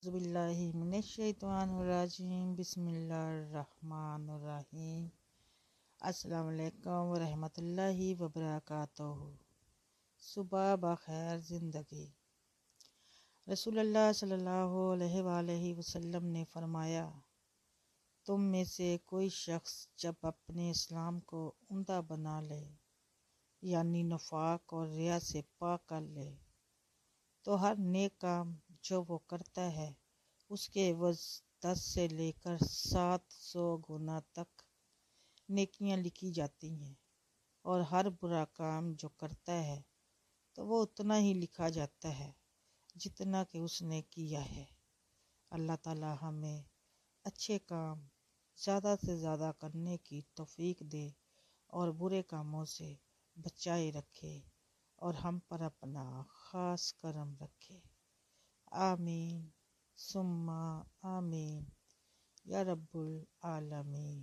اعوذ باللہ من الشیطان الرجیم بسم اللہ الرحمن الرحیم۔ السلام علیکم ورحمۃ اللہ وبرکاتہ۔ صبح بخیر زندگی۔ رسول اللہ صلی اللہ علیہ وآلہ وسلم نے فرمایا، تم میں سے کوئی شخص جب اپنے اسلام کو عمدہ بنا لے، یعنی نفاق اور ریا سے پاک کر لے، تو ہر نیک کام جو وہ کرتا ہے اس کے عوض 10 سے لے کر 700 گنا تک نیکیاں لکھی جاتی ہیں، اور ہر برا کام جو کرتا ہے تو وہ اتنا ہی لکھا جاتا ہے جتنا کہ اس نے کیا ہے۔ اللہ تعالی ہمیں اچھے کام زیادہ سے زیادہ کرنے کی توفیق دے اور برے کاموں سے بچائے رکھے اور ہم پر اپنا خاص کرم رکھے۔ آمین ثم آمین یا رب العالمین۔